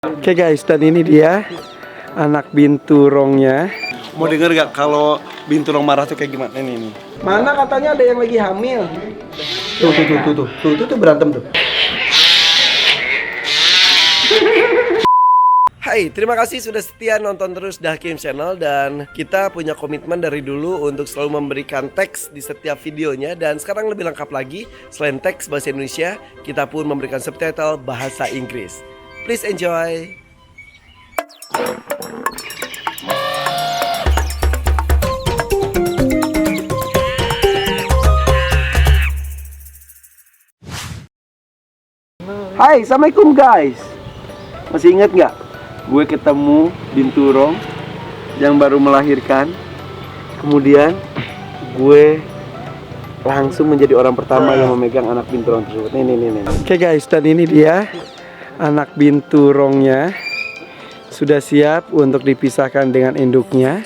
Oke guys, dan ini dia anak binturongnya. Mau denger gak kalau binturong marah tuh kayak gimana? Ini. Mana katanya ada yang lagi hamil? Tuh berantem tuh. Hai, terima kasih sudah setia nonton terus The Hakim Channel. Dan kita punya komitmen dari dulu untuk selalu memberikan teks di setiap videonya. Dan sekarang lebih lengkap lagi, selain teks bahasa Indonesia, kita pun memberikan subtitle bahasa Inggris. Please enjoy. Hai, assalamualaikum guys. Masih ingat nggak? Gue ketemu binturong yang baru melahirkan. Kemudian gue langsung menjadi orang pertama yang memegang anak binturong tersebut. Nih. Oke guys, dan ini dia anak binturongnya. Sudah siap untuk dipisahkan dengan induknya.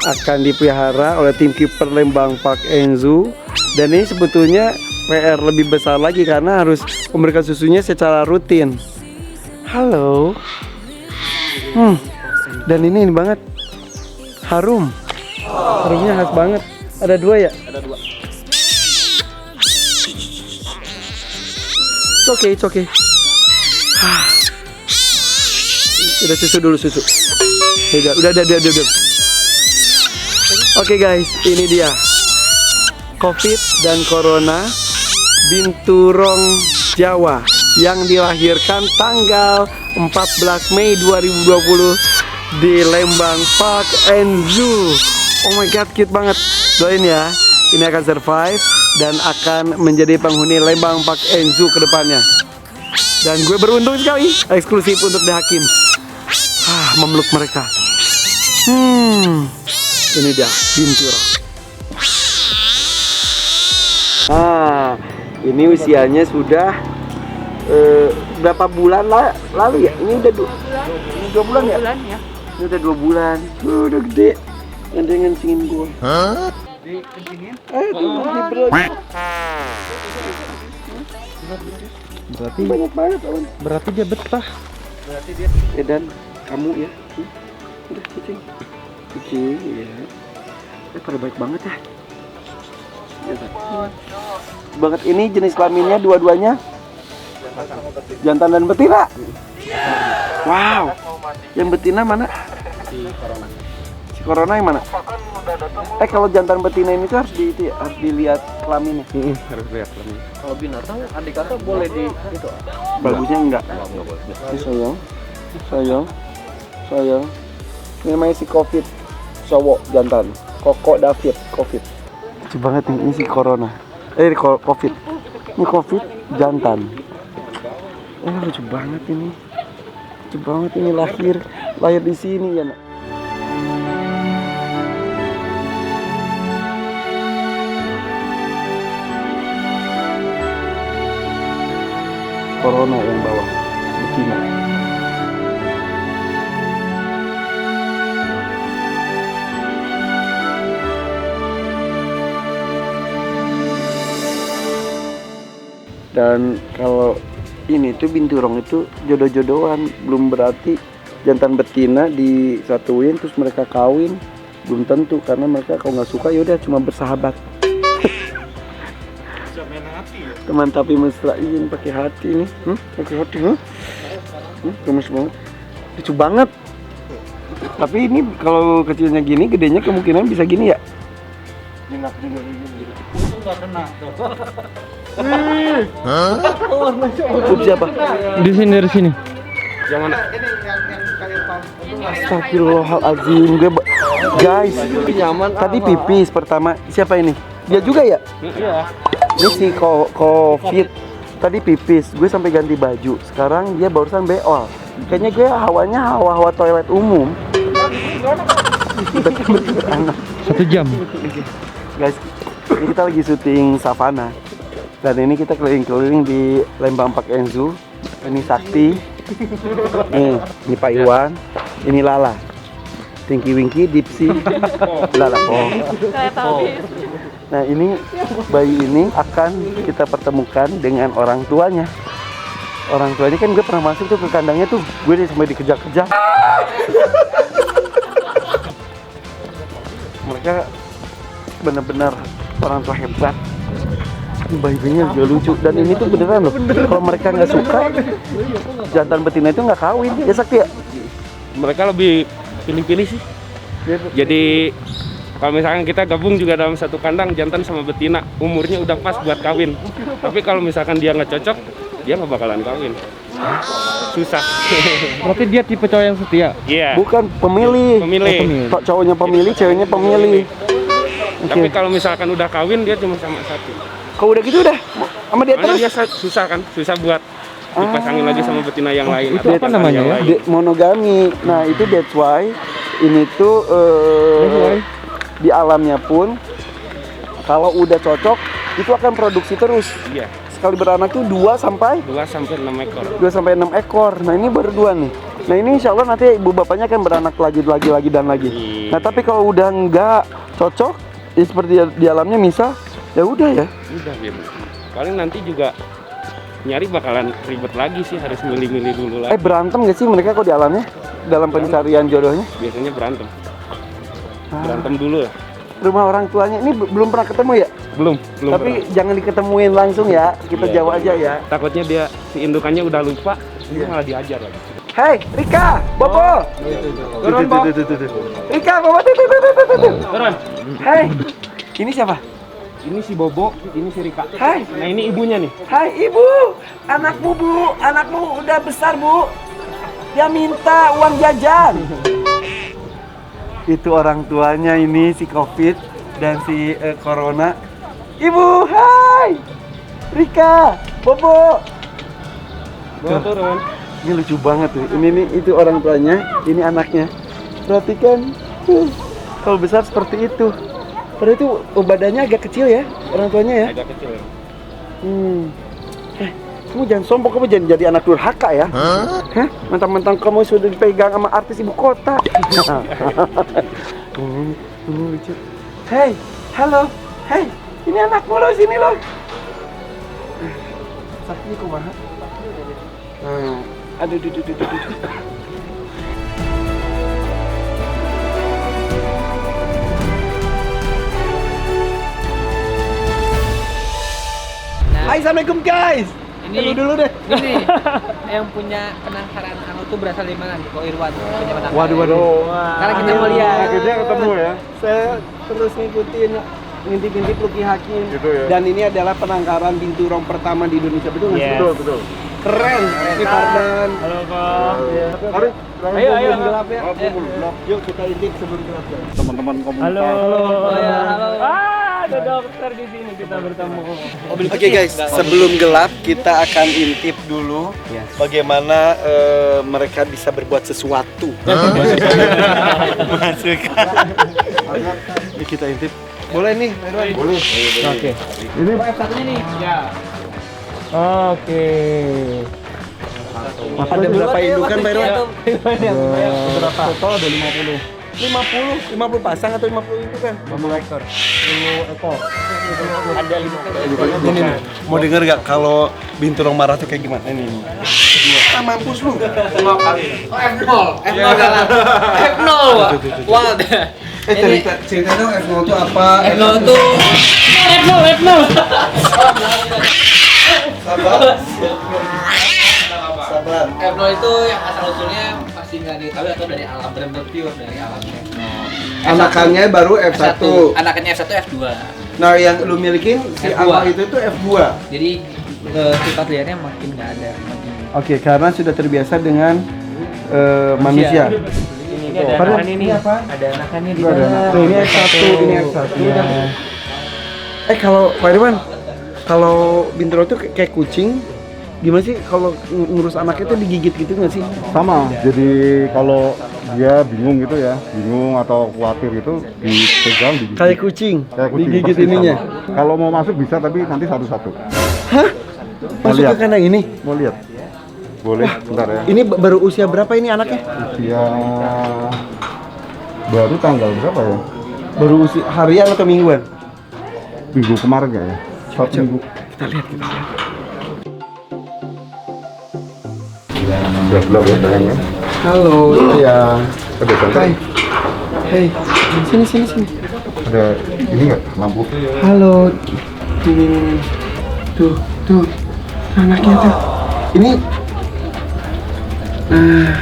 Akan dipelihara oleh tim kiper Lembang Park Zoo. Dan ini sebetulnya PR lebih besar lagi karena harus memberikan susunya secara rutin. Halo. Dan ini banget harum. Harumnya khas banget. Ada dua ya? Ada dua. It's okay. Udah susu. Udah. Oke guys, ini dia COVID dan Corona binturong Jawa yang dilahirkan tanggal 14 Mei 2020 di Lembang Park Zoo. Oh my god, cute banget. Doain ya, ini akan survive dan akan menjadi penghuni Lembang Park Zoo ke depannya. Dan gue beruntung sekali, eksklusif untuk The Hakim. Memeluk mereka. Ini dia binturong. Ini usianya sudah berapa bulan lalu ya? Ini udah 2 bulan ya? Ini udah 2 bulan. Udah gede. Gandengan singin gue. Dikencingin? Berarti banyak banget, berarti dia betah. Berarti dia. Dan kamu ya, udah kucing ya. Pada baik banget ya. Banget. Ini jenis kelaminnya dua-duanya jantan dan betina. Wow. Yang betina mana? Si Corona yang mana? Kalau jantan betina ini tuh harus dilihat kelaminnya. Harus lihat kelaminnya. Kalau binatang adik kata boleh di itu. Bagusnya enggak. Ini sayang. Ini namanya si COVID cowok jantan. Koko David COVID. Lucu banget nih, ini si Corona. COVID. Ini COVID jantan. Lucu banget ini. Lahir di sini ya, Nak. Corona yang bawah betina. Dan kalau ini tuh binturong itu jodoh-jodohan, belum berarti jantan betina disatuin terus mereka kawin, belum tentu karena mereka kalau nggak suka yaudah cuma bersahabat. Teman tapi mesrain pakai hati nih, pakai hati, gemes banget, lucu banget. Tapi ini kalau kecilnya gini, gedenya kemungkinan bisa gini ya. Jinak juga gini. Untung nggak kena. Siapa? Di sini. Yang mana? Astagfirullahaladzim, guys. Tadi pipis pertama. Siapa ini? Dia juga ya? Iya. Ini si COVID. Tadi pipis, gue sampai ganti baju. Sekarang dia barusan beol. Kayaknya gue hawa toilet umum. Betul anak. 1 jam. Guys, ini kita lagi syuting savana. Dan ini kita keliling-keliling di Lembang Park Zoo. Ini Sakti. Ini Pak Iwan. Ini Lala. Tinky Winky, Dipsy, Lala. Nah ini bayi ini akan kita pertemukan dengan orang tuanya. orang tuanya kan gue pernah masuk tuh ke kandangnya tuh, gue sampai dikejar-kejar. Mereka benar-benar orang tua hebat. Bayinya juga lucu dan ini tuh beneran loh. Kalau mereka nggak suka, jantan betina itu nggak kawin. Ya Sakti ya? Mereka lebih pilih-pilih sih. Jadi kalau misalkan kita gabung juga dalam satu kandang jantan sama betina, umurnya udah pas buat kawin. Tapi kalau misalkan dia nggak cocok, dia nggak bakalan kawin. Susah. Berarti dia tipe cowok yang setia? Iya. Bukan pemilih. Pemilih. Cowoknya pemilih, ceweknya pemilih. Tapi kalau misalkan udah kawin dia cuma sama satu. Kalau udah gitu udah sama dia Soalnya terus. dia susah kan, susah buat dipasangin lagi sama betina yang lain. itu apa namanya ya? Monogami. Nah itu that's why ini tuh di alamnya pun kalau udah cocok itu akan produksi terus. Iya. Sekali beranak tuh 2 sampai 6 ekor. 6 ekor. Nah ini baru 2 nih. Nah ini insya Allah nanti ibu bapaknya akan beranak lagi dan lagi. Nah tapi kalau udah nggak cocok, ya seperti di alamnya misal, ya udah ya. Udah gitu. Paling nanti juga nyari bakalan ribet lagi sih, harus milih-milih dulu lagi. Berantem nggak sih mereka kok di alamnya dalam pencarian jodohnya? Biasanya berantem. Berantem dulu ya. Rumah orang tuanya ini belum pernah ketemu ya? Belum Tapi pernah. jangan diketemuin langsung ya, kita Iya, jauh aja ya. Takutnya dia si indukannya udah lupa, dia malah diajar lagi. Hei, Rika, Bobo. Turun, Bob. Rika, Bobo, tuh. Turun. Hei, ini siapa? Ini si Bobo, ini si Rika. Hai. Nah ini ibunya nih. Hai ibu, anakmu udah besar bu. Dia minta uang jajan. Itu orang tuanya ini si Covid dan si Corona. Ibu, hai. Rika, Bobo. Bobo turun. Ini lucu banget tuh. Ini nih itu orang tuanya, ini anaknya. Perhatikan. Kalau besar seperti itu. Padahal itu badannya agak kecil ya, orang tuanya ya. Agak kecil ya. Kamu jangan sombong, kamu jangan jadi anak durhaka ya. Hah? Mentang-mentang kamu sudah dipegang sama artis ibu kota. Lucu. Hei, halo. Hei, ini anakmu loh, sini loh. Sakti kumaha? Aduh. Hai, assalamualaikum guys. Ini dulu deh. Ini yang punya penangkaran anu tuh berasal dari mana? Ko Irwan punya penangkaran. Waduh. Sekarang kita mau lihat. Akhirnya ketemu ya. Saya terus ngintip Lucky Hakim. Gitu ya. Dan ini adalah penangkaran binturong pertama di Indonesia, betul nggak? Yes. Betul. Keren. Ini Fardan. Halo Kak. Mari. Ayo. Gelap ya. Yuk kita intip sebelum gelap guys. Teman-teman komunitas. Halo. Oh ya, halo. Ada dokter di sini kita bertemu. Oke guys, sebelum gelap kita akan intip dulu bagaimana mereka bisa berbuat sesuatu. Masuk. Ini kita intip. Boleh nih, Boleh. Oke. Ini F1-nya nih. Ya. Oke. ada berapa indukan Pak Irwan? berapa? Total ada 50. 50 pasang atau 50 indukan? 50 ekor. 10 ekor. Ada 5 Ini nih, mau denger gak kalau binturong marah tuh kayak gimana? Ini mampus lu. F0 dalam. F0. Wah. Cerita dong F0 tuh apa? F0 tuh Sabar. F0 itu yang asal usulnya pasti nggak diketahui atau dari alam, benar-benar pure dari alamnya. Anakannya baru F1. Anakannya F1 F2. Nah yang lu milikin si F2. awal itu tuh F2. Jadi sifat liarnya makin nggak ada. Oke, karena sudah terbiasa dengan manusia. Ini ada anakan ini. Ada anakannya di Tuh, ini F1, ini F1. Kalau Pak Irwan, kalau binturong tuh kayak kucing, gimana sih kalau ngurus anaknya tuh digigit gitu nggak sih? Sama. Jadi kalau dia bingung gitu ya, bingung atau khawatir gitu dipegang, digigit. Kayak kucing, digigit persis ininya. sama. Kalau mau masuk bisa tapi nanti satu-satu. Hah? Masuk lihat. ke kandang ini? Mau lihat? Boleh, bentar ya. Ini baru usia berapa ini anaknya? Usia baru tanggal berapa ya? Baru usia harian atau mingguan? Minggu kemarin nggak ya? Satu minggu. Kita lihat. Udah gelap ya sayangnya. Halo, sayang. Ada santai. Hei, sini. Ada ini nggak lampu? Halo. Ini. Tuh. Anaknya tuh. Ini.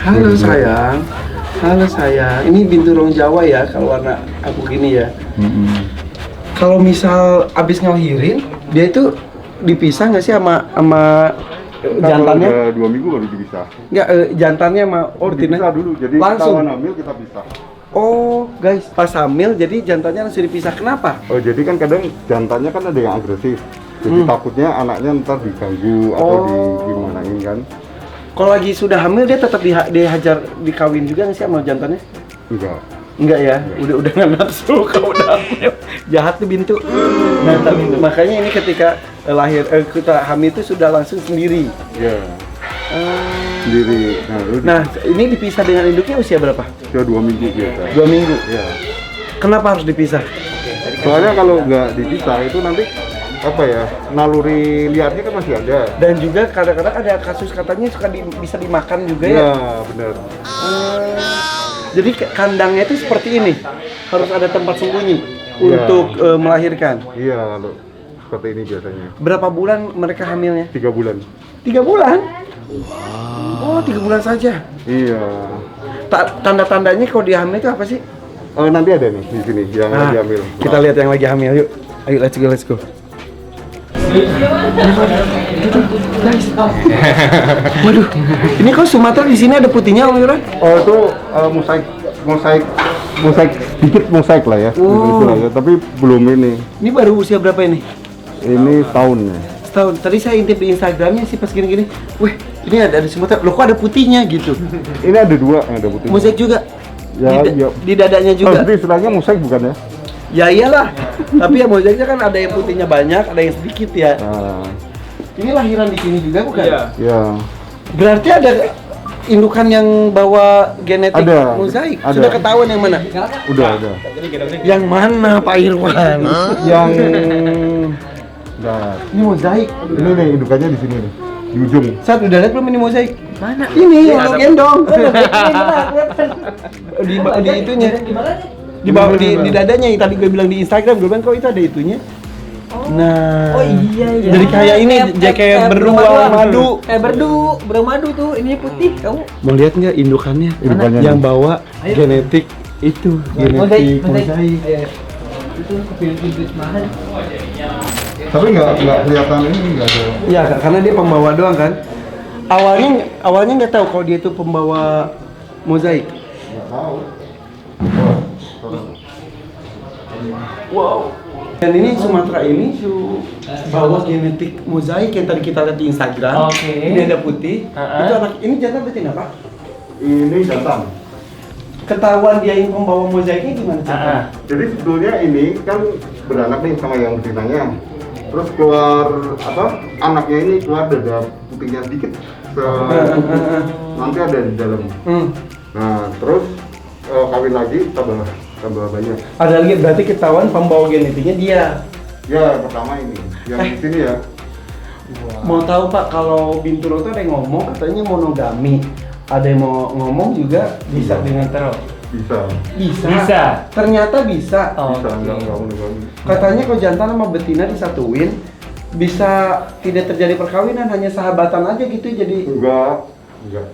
Halo sayang. Ini binturong Jawa ya, kalau warna aku gini ya. Kalau misal abis ngelahirin, dia itu dipisah nggak sih sama jantannya? Udah 2 minggu baru dipisah. Nggak, jantannya sama ortinnya? Dipisah dulu, jadi langsung? ketahuan hamil kita pisah. Oh guys, pas hamil jadi jantannya langsung dipisah, kenapa? Oh jadi kan kadang jantannya kan ada yang agresif. Jadi takutnya anaknya ntar diganggu atau digimanain kan. Kalau lagi sudah hamil dia tetap dihajar dikawin juga nggak sih sama jantannya? Enggak ya, udah nggak nafsu kalau udah hamil. Jahat tuh Bintu. Nah, makanya ini ketika kita hamil itu sudah langsung sendiri. Iya. Sendiri. Nah, ini dipisah dengan induknya usia berapa? Sudah 2 minggu biasa. 2 minggu. Iya. Kenapa harus dipisah? Soalnya kalau nggak dipisah itu nanti apa ya, naluri liarnya kan masih ada. Dan juga kadang-kadang ada kasus katanya bisa dimakan juga ya? Iya, benar. Jadi kandangnya itu seperti ini, harus ada tempat sembunyi untuk melahirkan. Iya, kalau seperti ini biasanya. Berapa bulan mereka hamilnya? 3 bulan. 3 bulan? Oh, 3 bulan saja. Iya. Tanda-tandanya kalau dia hamil itu apa sih? Nanti ada nih di sini yang lagi hamil. Kita lihat yang lagi hamil yuk. Ayo let's go. Guys. Waduh, ini kok Sumatera di sini ada putihnya Om Yuran? Oh itu mosaik lah ya. Istilahnya. Tapi belum ini. Ini baru usia berapa ini? Ini tahun ya. Setahun. Tadi saya intip di Instagramnya sih pas gini-gini. Wih, ini ada Sumatera. Loh kok ada putihnya gitu? Ini ada 2 yang ada putih. Mosaik juga. Ya, Di dadanya juga. Tapi istilahnya mosaik bukan ya? Ya iyalah. Tapi ya mosaiknya kan ada yang putihnya banyak, ada yang sedikit ya. Nah, Ini lahiran di sini juga bukan? Iya. ya. Berarti ada indukan yang bawa genetik Ada. mosaik. Ada. Sudah ketahuan yang mana? Udah ada. Yang mana Pak Irwan? Yang nah, Ini mosaik. ini nih indukannya di sini nih. Di ujung. Saat udah lihat belum ini mosaik? Mana? Ini yang gendong. Di itunya. Di bawah di dadanya yang tadi gue bilang di Instagram, gue bilang kok itu ada itunya. Nah. Oh iya. Jadi kayak ini kayak beruang madu. Beruang madu tuh, ini putih kamu. Mau lihat nggak indukannya? Indukannya Yang nih. bawa genetik itu, genetik mosaik. Itu kepilih mahal. Tapi nggak kelihatan ini nggak ada. Iya, karena dia pembawa doang kan. Awalnya nggak tahu kalau dia itu pembawa mosaik. Nggak tahu. Wow. Dan ini Sumatera ini bawa genetik mosaik yang tadi kita lihat di Instagram. Oke. Ini ada putih. Itu anak ini jantan betina Pak? Ini jantan. Ketahuan dia yang pembawa mosaiknya gimana caranya? Jadi sebetulnya ini kan beranak nih sama yang betinanya. Terus keluar apa? Anaknya ini keluar dada putihnya sedikit. Nanti ada di dalam. Nah, terus kawin lagi tambah banyak. Ada lagi berarti ketahuan pembawa genetiknya dia. Ya, pertama ini. Yang di sini ya. Mau tahu Pak, kalau Binturo tuh ada yang ngomong katanya monogami. Ada yang mau ngomong juga bisa dengan teror. Bisa. Ternyata bisa. Bisa, enggak monogami. Katanya kalau jantan sama betina disatuin bisa tidak terjadi perkawinan, hanya sahabatan aja gitu jadi Enggak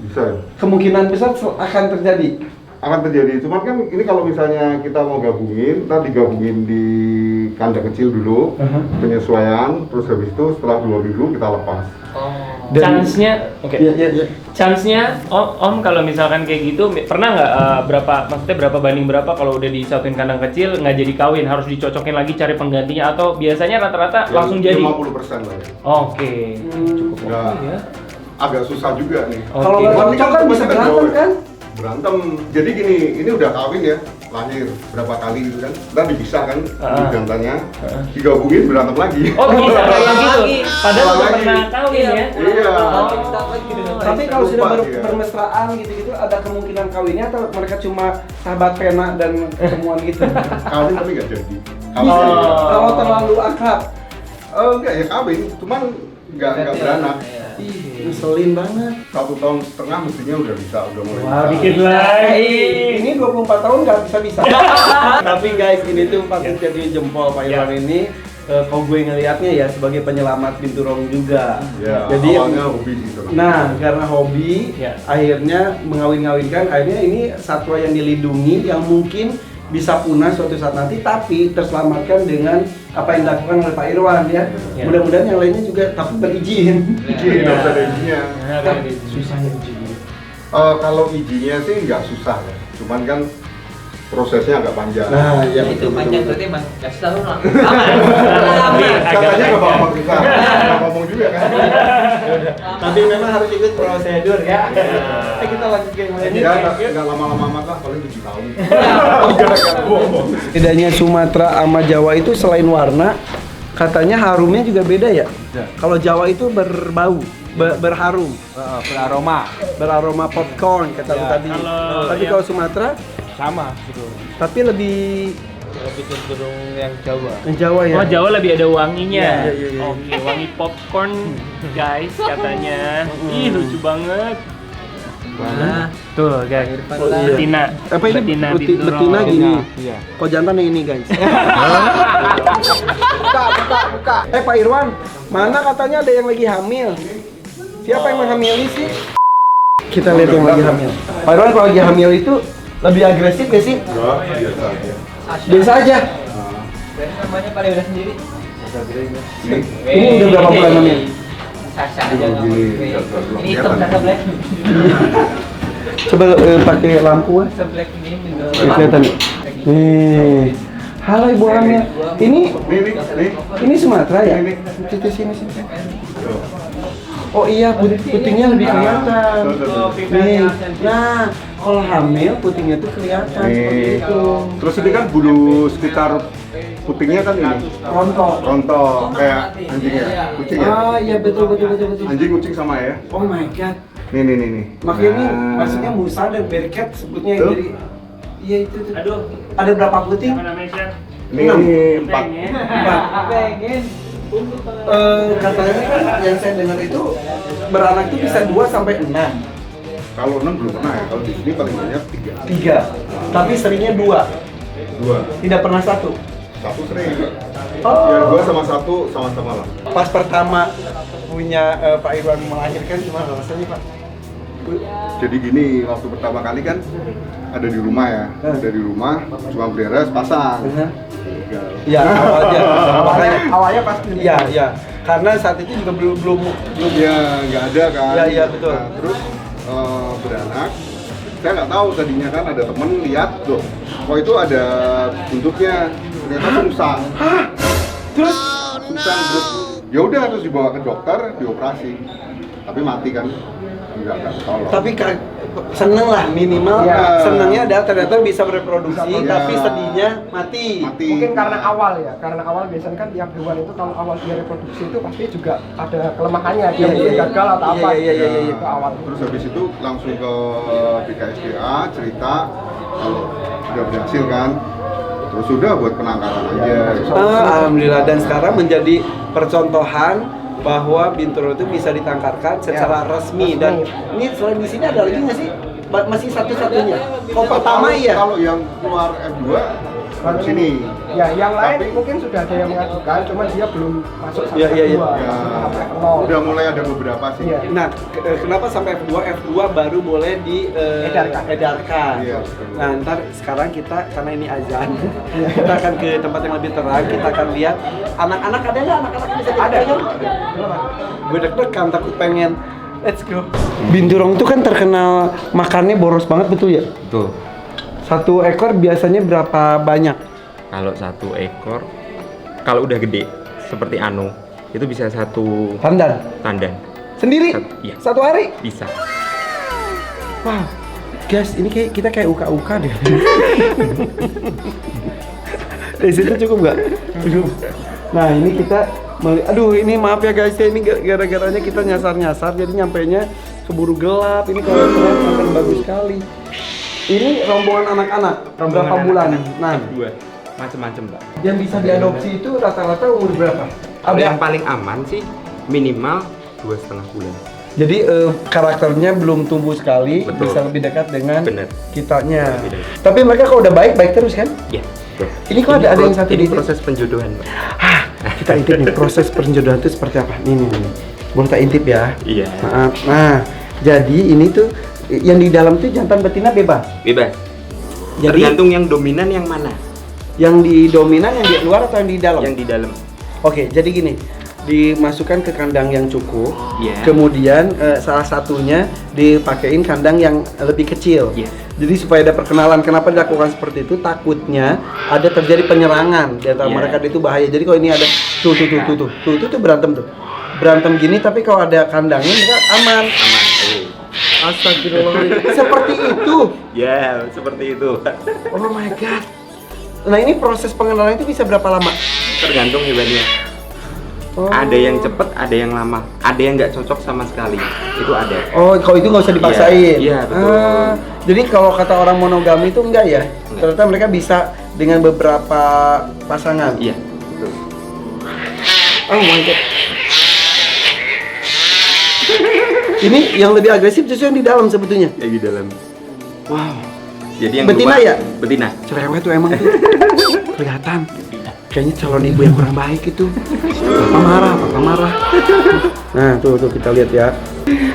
bisa. kemungkinan besar akan terjadi. Akan terjadi, cuman kan ini kalau misalnya kita mau gabungin, kita digabungin di kandang kecil dulu, penyesuaian, terus habis itu setelah 2 minggu kita lepas. Dan- Chance-nya, Iya. Chance-nya, om kalau misalkan kayak gitu, pernah nggak maksudnya berapa banding berapa kalau udah disatuin kandang kecil nggak jadi kawin, harus dicocokin lagi cari penggantinya atau biasanya rata-rata langsung jadi? 50% lah ya. Oke, cukup Ya, oke ya. agak susah juga nih. Kalau Oke. nggak Cuman ini cocok kan bisa masih berantem jauh ya. kan? Berantem. Jadi gini, ini udah kawin ya, lahir berapa kali gitu kan. Ntar dipisah kan, jantannya, digabungin berantem lagi. Oh bisa kayak Lagi. gitu, padahal udah Lagi. pernah kawin ya? Iya. Tapi kalau sudah Lupa baru dia. bermesraan gitu-gitu ada kemungkinan kawinnya atau mereka cuma sahabat pena dan ketemuan gitu? Kawin tapi nggak jadi. Bisa. Oh. Kalau terlalu akrab. Enggak ya kawin, cuman nggak beranak. ngeselin banget. 1,5 tahun mestinya udah bisa, udah mulai. Wah, bisa. dikit lagi. Ini 24 tahun nggak bisa. Tapi guys, ini tuh patut jadi jempol Pak Irwan ini. Kalau gue ngelihatnya ya sebagai penyelamat binturong juga. Ya, Jadi awalnya hobi sih terus. nah, karena hobi, Ya. akhirnya mengawin-ngawinkan, akhirnya ini satwa yang dilindungi yang mungkin bisa punah suatu saat nanti, tapi terselamatkan dengan apa yang dilakukan oleh Pak Irwan ya. Ya. Mudah-mudahan yang lainnya juga tapi berizin. Izin, Ya. harus ada izinnya. Susahnya izin. Kalau izinnya sih nggak susah ya, cuman kan prosesnya agak panjang. Nah, ya itu betul, panjang betul, berarti emang gak susah lu lama. Katanya nggak bakal susah, nggak ngomong juga kan. Tapi memang harus ikut prosedur ya. Kita lanjut ke yang lainnya. Ya nggak lama-lama amat lah, paling 7 tahun. Bedanya Sumatera sama Jawa itu selain warna, katanya harumnya juga beda ya. Kalau Jawa itu berbau, berharum, beraroma popcorn kata lu tadi. Tapi kalau Sumatera Sama gitu. tapi lebih Lebih cenderung yang Jawa. Jawa ya. Oh, Jawa lebih ada wanginya. Iya, iya, iya. Oke, wangi popcorn guys katanya. Ih, lucu banget. Mana? Tuh, guys. Oh, iya. Betina. Apa ini Betina betina binturong. gini? Iya. Kok jantan yang ini guys? buka. Pak Irwan, mana katanya ada yang lagi hamil? Siapa yang menghamili sih? Kita lihat yang lagi hamil. Pak Irwan kalau lagi hamil itu lebih agresif gak sih? Enggak, biasa aja. Biasa aja. Namanya paling udah sendiri. Ini udah berapa bulan hamil? Sasa aja nggak Gini, mau. belum Ini hitam kelihatan. Sasa Black. Coba pakai lampu ya. Sasa Black ini Kelihatan. Nih. Halo Ibu hamil. Ini Sumatera ya? Kita sini. Oh iya, putingnya lebih kelihatan. Nih, nah kalau hamil putingnya tuh kelihatan seperti itu. Terus ini kan bulu sekitar putingnya kan ini rontok kayak anjing ya, kucing ya. Ah iya betul. Anjing kucing sama ya. Oh my god. Nih. Makanya ini Nah. maksudnya musa dan berket sebutnya yang Tuh. jadi. Iya itu tuh. Aduh, Ada berapa puting? Ini 4. pengen. Katanya kan yang saya dengar itu beranak itu bisa 2 sampai 6. Kalau 6 belum pernah ya. Kalau di sini paling banyak 3. 3. Tapi seringnya 2. 2. Tidak pernah 1. 1 sering. Oh. Ya 2 sama 1 sama-sama lah. Pas pertama punya Pak Irwan melahirkan gimana rasanya Pak? Jadi gini, waktu pertama kali kan ada di rumah ya. Ada di rumah, cuma beres pasang. Ya awalnya pasti. Iya. Karena saat itu juga belum. Ya nggak ada kan. Iya, betul. Nah, terus beranak. Saya nggak tahu tadinya kan ada temen lihat loh. Oh itu ada bentuknya. Ternyata sungsang. Terus Sungsang terus. Ya udah terus dibawa ke dokter, dioperasi. Tapi mati kan. Enggak ketolong. tapi seneng lah minimal. Iya. Senengnya adalah ternyata bisa bereproduksi, Iya. tapi sedihnya mati. Mungkin karena awal ya, karena awal biasanya kan tiap hewan itu kalau awal dia reproduksi itu pasti juga ada kelemahannya, dia Iya, mungkin iya. gagal atau apa. Iya. Itu awal. Terus habis itu langsung ke BKSDA cerita kalau udah berhasil kan. Terus sudah buat penangkaran aja. Alhamdulillah, dan sekarang menjadi percontohan bahwa binturong itu bisa ditangkarkan secara resmi. Dan ini selain di sini ada lagi nggak sih? Masih satu-satunya. Oh pertama iya. Kalau yang keluar F2 di sini. Ya, yang lain mungkin sudah ada yang mengajukan, cuman dia belum masuk sampai Iya. kedua, Ya, sampai nol. udah mulai ada beberapa sih. Iya. Nah, kenapa sampai F2? F2 baru boleh edarkan. Iya. Nah, ntar sekarang kita, karena ini azan, kita akan ke tempat yang lebih terang, kita akan lihat anak-anak ada nggak? Anak-anak bisa Ada. Gue deg-degan, takut pengen. Let's go. Binturong itu kan terkenal makannya boros banget, betul ya? Betul. Satu ekor biasanya berapa banyak? Kalau 1 ekor, kalau udah gede seperti Ano, itu bisa 1 Tandan? tandan. Sendiri? Iya. Satu hari? Bisa. Wow, guys, ini kita kayak uka-uka deh. Dari situ cukup nggak? Cukup. Nah, ini kita aduh, ini maaf ya guys, ya ini gara-garanya kita nyasar-nyasar, jadi nyampainya keburu gelap. Ini kalau kalian akan bagus sekali. Ini rombongan anak-anak. Berapa bulan? Nah, Dua. Macem-macem, Mbak. yang bisa diadopsi itu rata-rata umur berapa? Kalau yang paling aman sih minimal 2,5 bulan. Jadi karakternya belum tumbuh sekali, Betul. bisa lebih dekat dengan Bener. kitanya. Lebih dekat. Tapi mereka kalau udah baik terus kan? Iya. betul. Ini kok ada yang satu ini di proses penjodohan, Pak. Kita intip nih, proses penjodohan itu seperti apa? Nih. Boleh tak intip ya? Iya. Maaf. Nah, jadi ini tuh yang di dalam tuh jantan betina bebas. Bebas. Jadi Tergantung yang dominan yang mana? yang di dominan yang di luar atau yang di dalam? Yang di dalam. Oke, jadi gini, dimasukkan ke kandang yang cukup, Iya. kemudian salah satunya dipakein kandang yang lebih kecil. Iya. Jadi supaya ada perkenalan, kenapa dilakukan seperti itu? Takutnya ada terjadi penyerangan di antara Iya. mereka, itu bahaya. Jadi kalau ini ada tuh berantem berantem gini, tapi kalau ada kandangnya mereka aman. Astagfirullahaladzim. Seperti itu. Ya, seperti itu. Oh my god. Nah ini proses pengenalan itu bisa berapa lama? Tergantung hewannya. Oh. Ada yang cepet, ada yang lama. Ada yang nggak cocok sama sekali. Itu ada. Oh, kalau itu nggak usah dipaksain. Iya, betul. Jadi kalau kata orang monogami itu enggak ya? Enggak. Ternyata mereka bisa dengan beberapa pasangan. Iya, betul. Oh my god. Ini yang lebih agresif justru yang di dalam sebetulnya. Yang di dalam. Wow. Jadi yang Betina luar- ya? Betina. Cerewet tuh emang tuh. Kelihatan. Kayaknya calon ibu yang kurang baik itu. Papa marah. Nah, tuh kita lihat ya.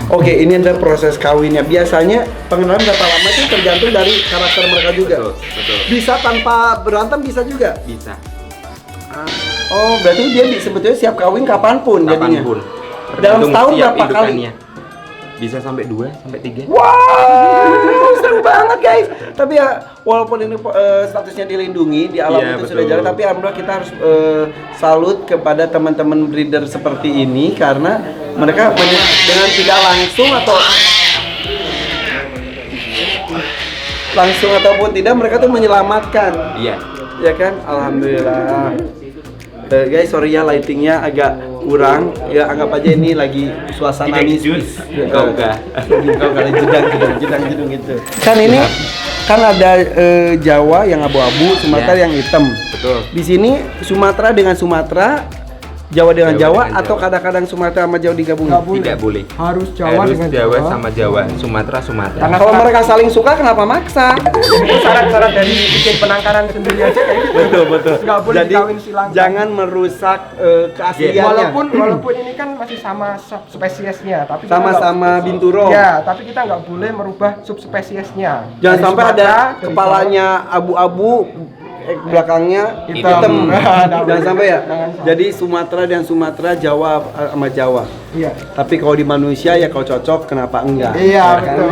Oke, ini adalah proses kawinnya. Biasanya pengenalan berapa lama itu tergantung dari karakter mereka juga. Betul. Bisa tanpa berantem bisa juga. Bisa. Oh, berarti dia sebetulnya siap kawin kapanpun jadinya. Kapanpun. Dalam Tergantung setahun siap berapa kali? indukannya. Bisa sampai 2 sampai 3. Wow, seru banget guys. Tapi ya walaupun ini statusnya dilindungi di alam Iya, itu sudah betul. jalan, tapi alhamdulillah kita harus salut kepada teman-teman breeder seperti ini karena mereka dengan tidak langsung ataupun tidak mereka tuh menyelamatkan. Iya. Ya kan, alhamdulillah. Guys, sorry ya lightingnya agak kurang. Ya anggap aja ini lagi suasana Tidak mistis. Enggak. Kalau jedang gitu. Kan ini kan ada Jawa yang abu-abu, Sumatera Ya. yang hitam. Betul. Di sini Sumatera dengan Sumatera, Jawa dengan Jawa Jawa, dengan atau Jawa. kadang-kadang Sumatera sama Jawa digabungin? Tidak boleh. Harus Jawa Harus dengan Jawa Jawa. sama Jawa, Sumatera. Karena Kalau mereka saling suka kenapa maksa? itu syarat-syarat dari bikin penangkaran sendiri aja kayak gitu. Betul. Nggak boleh Jadi dikawin silang. jangan merusak keasliannya. Walaupun ini kan masih sama subspesiesnya, tapi kita Sama-sama nggak- binturong. Ya, tapi kita nggak boleh merubah subspesiesnya. Jangan Dari sampai ada Sumatera, dari kepalanya abu-abu, belakangnya hitam. Hitam. Jangan sampai ya. Jangan sampai. Jadi Sumatera dan Sumatera, Jawa sama Jawa. Jawa. Iya. Tapi kalau di manusia ya kalau cocok kenapa enggak? Iya, kan? betul.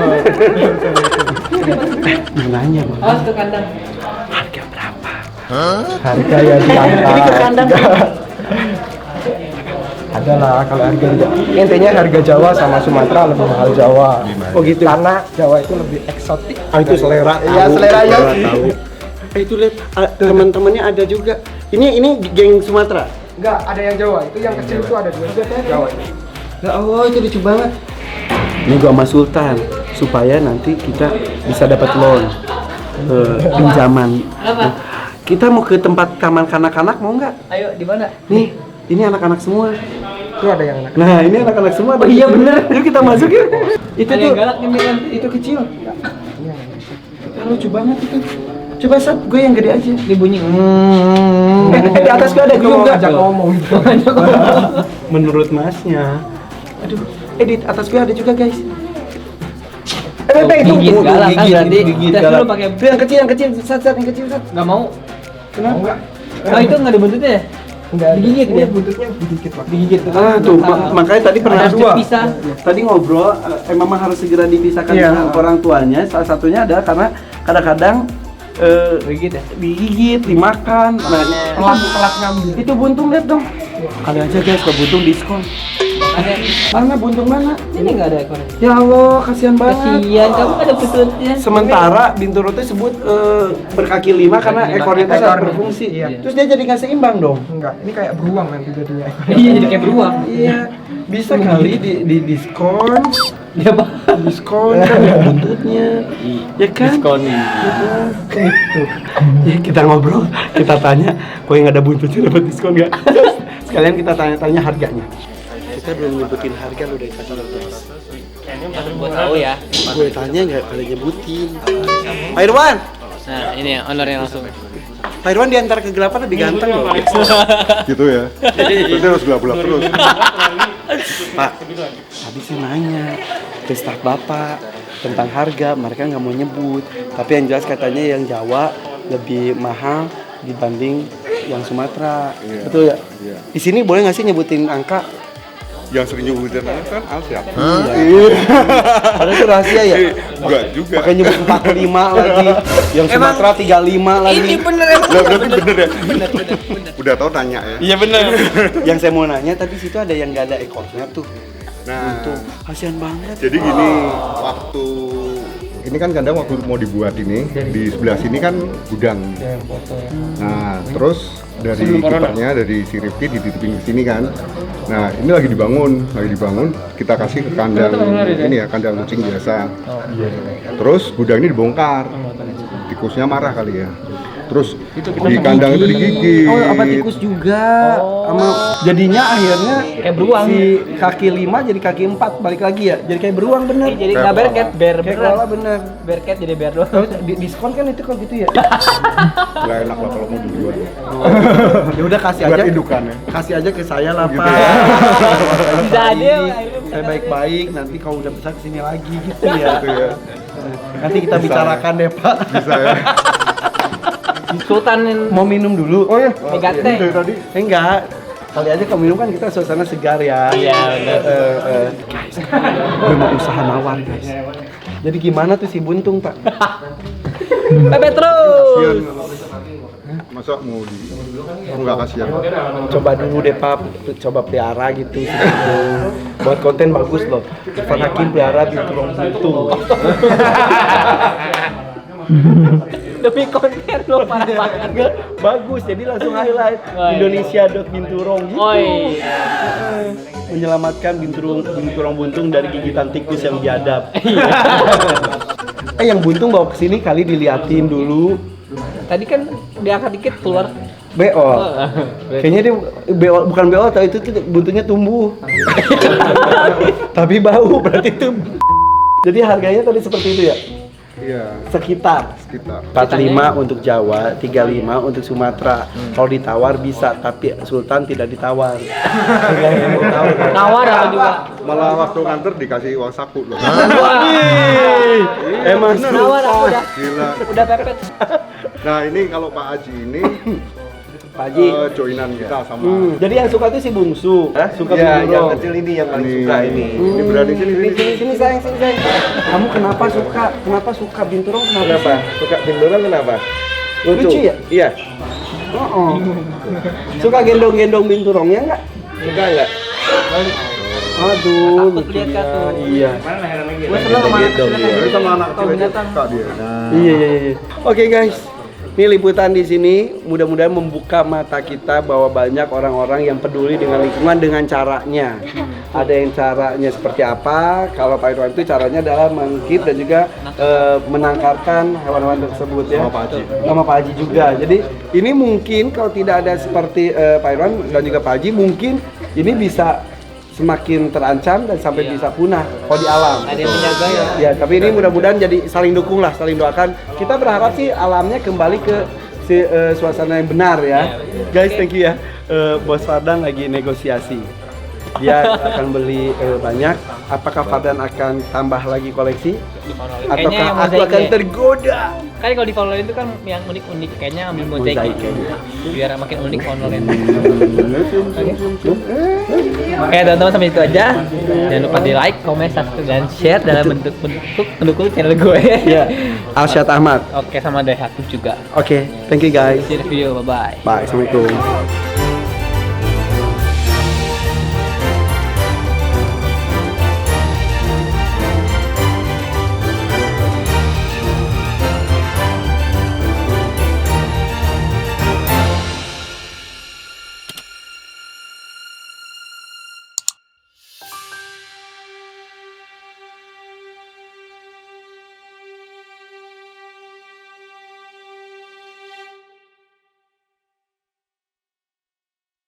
Mau nanya, Bang. Awas ke kandang. Harga berapa? Harga ya diangkat. Ini ke kandang. Ada lah kalau harga intinya harga Jawa sama Sumatera lebih mahal Jawa. Oh gitu. Karena Jawa itu lebih eksotik. Itu selera. Iya, tahu. selera ya sih. tahu. Itu lihat teman-temannya ada juga. Ini geng Sumatera. Enggak, ada yang Jawa. Itu yang kecil itu ada dua Jawa. Ya Allah, itu lucu banget. Ini gua sama Sultan supaya nanti kita bisa dapat loan pinjaman. Nah, kita mau ke tempat taman kanak-kanak mau nggak? Ayo, di mana? Nih, ini anak-anak semua. Itu ada yang anak. Nah, ini anak-anak semua. Oh iya bener. Yuk kita masuk yuk. Itu Ada tuh. yang galak nih, Milan. Itu kecil. Lucu banget itu. Coba Sat, gue yang gede aja. Ini bunyi. Di atas gue ada juga. Ajak ngomong gitu. Menurut masnya. Aduh, di atas gue ada juga guys. Gigit galak kan berarti. Gigit Tes galak. dulu pakai Tuh, yang kecil, Sat, yang kecil, Sat. nggak mau. Kenapa? Oh, itu nggak ada buntutnya ya? Enggak. Digigit Ini dia? buntutnya digigit, Pak. Digigit tuh. Ah, tuh, makanya tadi pernah Ada dua. pisah. Tadi ngobrol, memang harus segera dipisahkan Iya. dengan orang tuanya. Salah satunya adalah karena kadang-kadang Digigit ya? digigit, dimakan. Nah, Telat ngambil. itu buntung lihat dong. Kali aja guys, kalau buntung diskon. Ada. Mana buntung mana? Ini nggak ada ekornya. Ya Allah, kasihan banget. Kasihan, kamu ada buntutnya. Sementara binturo itu disebut berkaki 5 karena Berkaki lima. ekornya itu sangat Ekornya. berfungsi. Iya. Terus dia jadi nggak seimbang dong. Enggak, ini kayak beruang nanti jadinya. Iya, jadi kayak beruang. Iya, bisa kali di diskon. Dia apa? Diskon kan ada buntutnya. Ya kan? Diskon. Gitu. Ya, kita ngobrol, kita tanya, kok yang ada buntutnya dapat diskon nggak? Sekalian kita tanya-tanya harganya. kita belum nyebutin harga lo dari tadi lo guys. Buat tahu ya. Gue tanya nggak pada nyebutin. Pak Irwan, Nah, ini ya ownernya langsung. Pak Irwan diantar kegelapan lebih ganteng loh. Gitu ya. Terus harus gelap-gelap terus. Pak, tadi sih nanya ke staf bapak tentang harga, mereka nggak mau nyebut. Tapi yang jelas katanya yang Jawa lebih mahal dibanding yang Sumatera. Iya. Betul ya? Iya. Di sini boleh nggak sih nyebutin angka? Yang sering nyebutin kan Alsiap. Iya. Padahal itu rahasia ya? Enggak juga. Pakai nyebut 45 lagi, yang Sumatera 35 lagi. Ini bener Lah berarti bener ya? Udah tau tanya ya. Iya benar. Yang saya mau nanya tadi situ ada yang nggak ada ekornya tuh. Nah, Tuh, kasihan banget. jadi gini, waktu ini kan kandang waktu mau dibuat ini di sebelah sini kan gudang. Nah, terus dari kipernya dari si Rifki dititipin ke sini kan. Nah, ini lagi dibangun. Kita kasih ke kandang ini ya, kandang kucing biasa. Terus gudang ini dibongkar. Tikusnya marah kali ya. Terus di kandang itu digigit. Oh, apa tikus juga? Sama jadinya akhirnya Kayak beruang. Si kaki 5 jadi kaki 4 balik lagi ya. Jadi kayak beruang bener. Jadi nggak berket, bear Kayak beneran. koala bener. Berket jadi bear doang. Terus diskon kan itu kalau gitu ya. Nggak enak lah kalau mau dijual. Ya udah kasih Buat aja. indukan ya. Kasih aja ke saya lah, Gitu Pak. ya. Bisa aja, Saya baik-baik, nanti kalau udah besar kesini lagi gitu ya. Gitu ya. Nanti kita Bisa. bicarakan deh, Pak. Bisa ya. Sultan Mau minum dulu? Oh ya. Mega teh. Dari tadi. Enggak. Kali aja kalau minum kan kita suasana segar ya. Iya, benar. Guys, gue mau usaha mawar, guys. Jadi gimana tuh si Buntung, Pak? Bebek terus. Kasian. Masa mau di nggak kasihan. Coba dulu deh, Pak. Coba pelihara gitu. Si Buntung. Buat konten bagus loh. Irfan Hakim pelihara binturong Buntung. Demi konten lo parah banget. Bagus, jadi langsung highlight Oh, iya. Indonesia.binturong gitu. Oh iya. Menyelamatkan binturong buntung dari gigitan tikus yang biadab. Yang buntung bawa ke sini kali diliatin dulu. Tadi kan diangkat dikit keluar. Beol. Kayaknya dia beol, bukan beol, tapi itu tuh buntungnya tumbuh. Tapi bau, berarti itu. Jadi harganya tadi seperti itu ya? Iya. Sekitar Sekitar. 45 untuk Jawa, 35 untuk Sumatera. Kalau ditawar bisa, tapi Sultan tidak ditawar. Nawar apa juga? Malah waktu nganter dikasih uang saku loh. Emang Nawar aku udah Gila. udah pepet. Nah ini kalau Pak Haji ini Pak Haji. joinan kita sama. Jadi yang suka tuh si bungsu, suka Ya, binturong. yang kecil ini yang paling suka ini. Ini berani sini Sini sayang, sini sayang. Kamu kenapa suka? Kenapa suka binturong? Kenapa? Suka binturong kenapa? Lucu ya? Iya. Oh. Suka gendong-gendong binturongnya enggak? Suka nggak? Aduh, Takut lihat kan tuh. Iya. Gue seneng sama anak kecil Jadi sama anak atau kecil aja binatang. suka dia. Nah, Iya. Oke guys, ini liputan di sini mudah-mudahan membuka mata kita bahwa banyak orang-orang yang peduli dengan lingkungan dengan caranya. Ada yang caranya seperti apa? Kalau Pak Irwan itu caranya adalah mengkeep dan juga menangkarkan hewan-hewan tersebut ya. Sama Pak Haji. Sama Pak Haji juga. Jadi ini mungkin kalau tidak ada seperti Pak Irwan dan juga Pak Haji, mungkin ini bisa semakin terancam dan sampai bisa punah kalau di alam. Ada yang menjaga ya. Ya, tapi ini mudah-mudahan jadi saling dukung lah, saling doakan. Kita berharap sih alamnya kembali ke suasana yang benar ya. Guys, thank you ya. Bos Fardan lagi negosiasi. Dia akan beli banyak. Apakah Fardan akan tambah lagi koleksi? Kayaknya Ataukah yang aku mozaik akan deh. tergoda? Kan kalau di Valorant itu kan yang unik-unik, kayaknya ambil mozaik Mozaik gitu. kayaknya. Biar makin unik Valorant. Oke teman-teman, sampai itu aja. Jangan lupa di like, comment, subscribe, dan share dalam bentuk pendukung channel gue. Ya, Arsyad Ahmad. Oke, sama dari Hatip juga. Oke, thank you guys. See you di video, bye-bye. Bye, assalamualaikum.